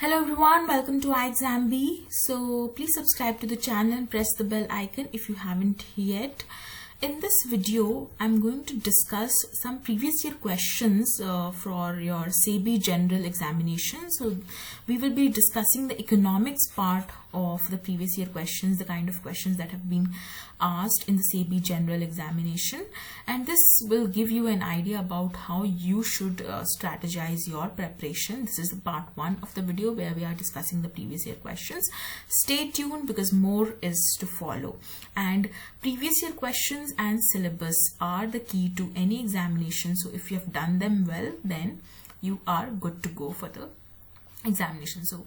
Hello everyone, welcome to iExamB. So please subscribe to the channel and press the bell icon if you haven't yet. In this video, I'm going to discuss some previous year questions for your SEBI general examination. So we will be discussing the economics part of the previous year questions, the kind of questions that have been asked in the SEBI general examination, and this will give you an idea about how you should strategize your preparation. This is the part 1 of the video where we are discussing the previous year questions. Stay tuned because more is to follow, and previous year questions and syllabus are the key to any examination. So if you have done them well, then you are good to go for the examination. So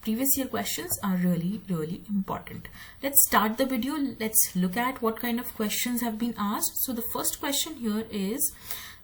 previous year questions are really important. Let's start the video. Let's look at what kind of questions have been asked. So the first question here is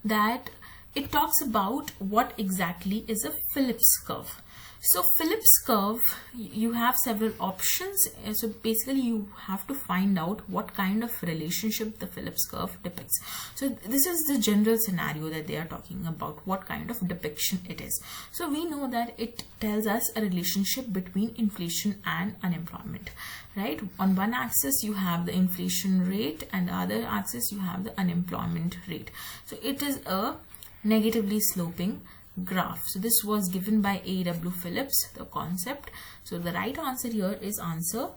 that it talks about what exactly is a Phillips curve. So Phillips curve, you have several options. So basically you have to find out what kind of relationship the Phillips curve depicts. So this is the general scenario that they are talking about, what kind of depiction it is. So we know that it tells us a relationship between inflation and unemployment, right? On one axis you have the inflation rate and the other axis you have the unemployment rate. So it is a negatively sloping graph. So this was given by A.W. Phillips, the concept. So the right answer here is answer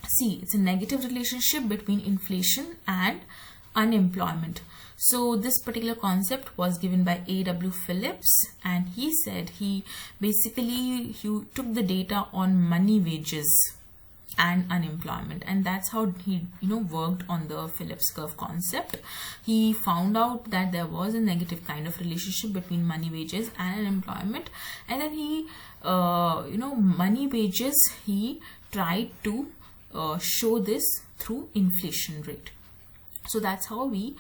C. It's a negative relationship between inflation and unemployment. So this particular concept was given by A.W. Phillips, and he said he took the data on money wages and unemployment, and that's how he worked on the Phillips curve concept. He found out that there was a negative kind of relationship between money wages and unemployment, and then he money wages, he tried to show this through inflation rate. So that's how we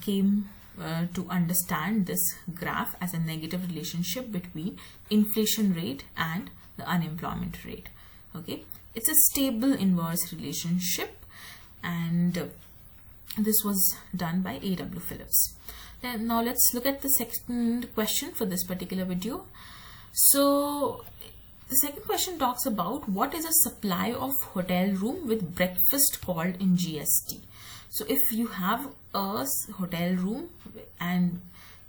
came to understand this graph as a negative relationship between inflation rate and the unemployment rate. Okay, it's a stable inverse relationship, and this was done by A.W. Phillips. Then now let's look at the second question for this particular video. So the second question talks about what is a supply of hotel room with breakfast called in GST. So if you have a hotel room and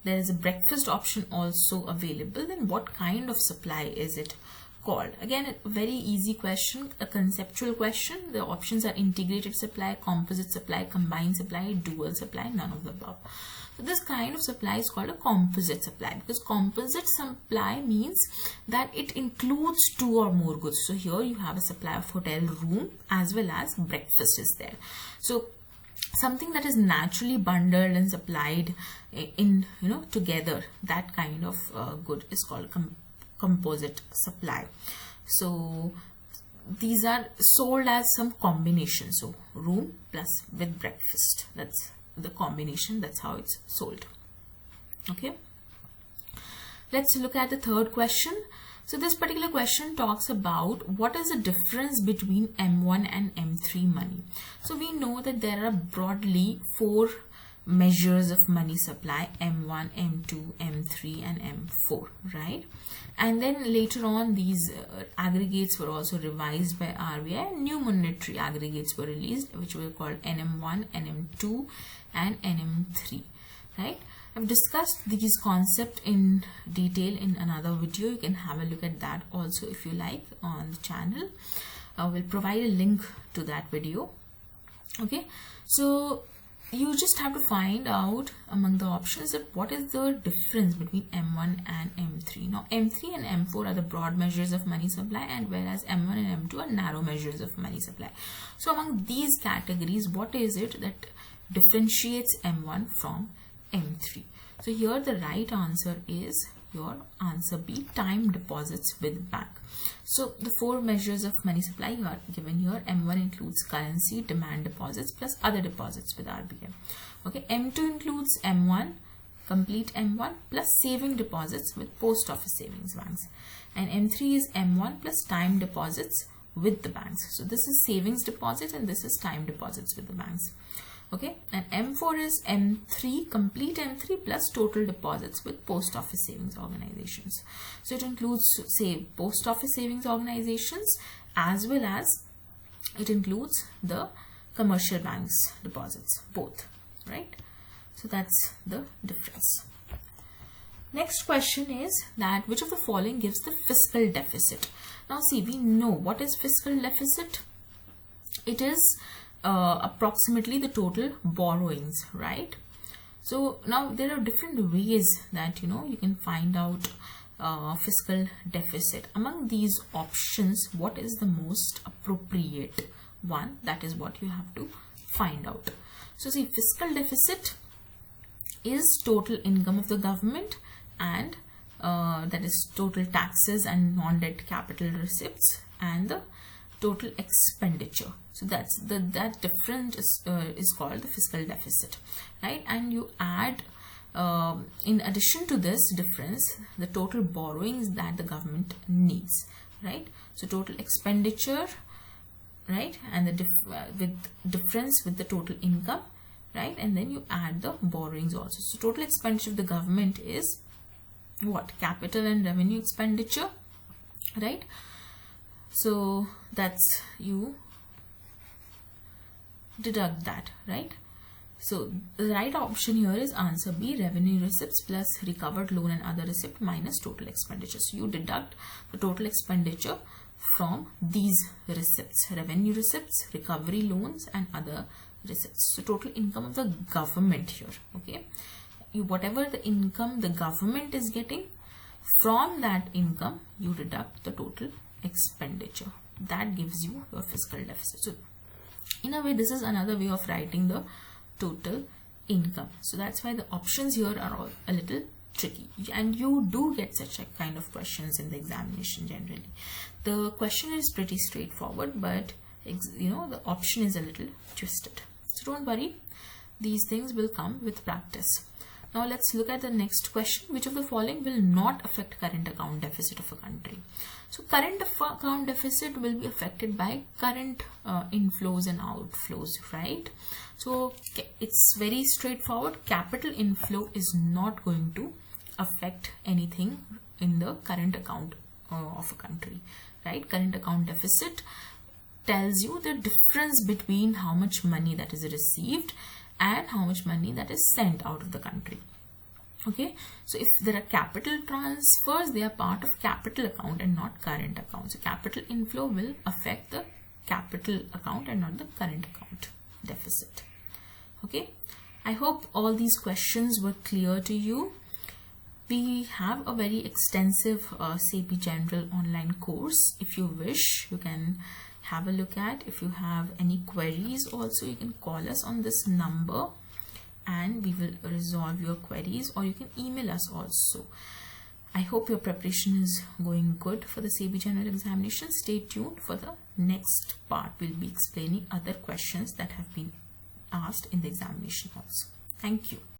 there is a breakfast option also available, then what kind of supply is it called? Again, a very easy question, a conceptual question. The options are integrated supply, composite supply, combined supply, dual supply, none of the above. So this kind of supply is called a composite supply, because composite supply means that it includes 2 or more goods. So here you have a supply of hotel room as well as breakfast is there. So something that is naturally bundled and supplied in together, that kind of good is called composite supply. So these are sold as some combination, so room plus with breakfast, that's the combination, that's how it's sold. Okay, let's look at the third question. So this particular question talks about what is the difference between M1 and M3 money. So we know that there are broadly 4 measures of money supply: M1, M2, M3 and M4, right? And then later on these aggregates were also revised by RBI, and new monetary aggregates were released, which were called NM1, NM2 and NM3, right? I've discussed these concepts in detail in another video. You can have a look at that also if you like on the channel. I will provide a link to that video. Okay, so you just have to find out among the options that what is the difference between M1 and M3. Now M3 and M4 are the broad measures of money supply, and whereas M1 and M2 are narrow measures of money supply. So among these categories, what is it that differentiates M1 from M3? So here the right answer is your answer B, time deposits with bank. So the 4 measures of money supply are given here. M1 includes currency, demand deposits plus other deposits with RBI. Okay, M2 includes M1, complete M1 plus saving deposits with post office savings banks, and M3 is M1 plus time deposits with the banks. So this is savings deposit and this is time deposits with the banks. Okay, and M4 is M3, complete M3 plus total deposits with post office savings organizations. So it includes, say, post office savings organizations as well as it includes the commercial banks deposits, both, right? So that's the difference. Next question is that which of the following gives the fiscal deficit? Now see, we know what is fiscal deficit. It is approximately the total borrowings, right? So now there are different ways that you can find out fiscal deficit. Among these options, what is the most appropriate one? That is what you have to find out. So see, fiscal deficit is total income of the government, and that is total taxes and non-debt capital receipts, and the total expenditure. So that's that difference is called the fiscal deficit, right? And you add in addition to this difference the total borrowings that the government needs, right? So total expenditure, right, and the difference with the total income, right, and then you add the borrowings also. So total expenditure of the government is what? Capital and revenue expenditure, right? So that's, you deduct that, right? So the right option here is answer B, revenue receipts plus recovered loan and other receipt minus total expenditure. So you deduct the total expenditure from these receipts: revenue receipts, recovery loans and other receipts. So total income of the government here, okay? Whatever the income the government is getting, from that income you deduct the total expenditure. That gives you your fiscal deficit. So in a way, this is another way of writing the total income. So that's why the options here are all a little tricky, and you do get such a kind of questions in the examination generally. The question is pretty straightforward, but the option is a little twisted. So don't worry, these things will come with practice. Now let's look at the next question. Which of the following will not affect current account deficit of a country? So current account deficit will be affected by current inflows and outflows, right? So it's very straightforward. Capital inflow is not going to affect anything in the current account of a country, right? Current account deficit tells you the difference between how much money that is received and how much money that is sent out of the country. Okay, so if there are capital transfers, they are part of capital account and not current account. So capital inflow will affect the capital account and not the current account deficit. Okay, I hope all these questions were clear to you. We have a very extensive SEBI General online course. If you wish, you can have a look at. If you have any queries also, you can call us on this number and we will resolve your queries, or you can email us also. I hope your preparation is going good for the SEBI General examination. Stay tuned for the next part. We'll be explaining other questions that have been asked in the examination also. Thank you.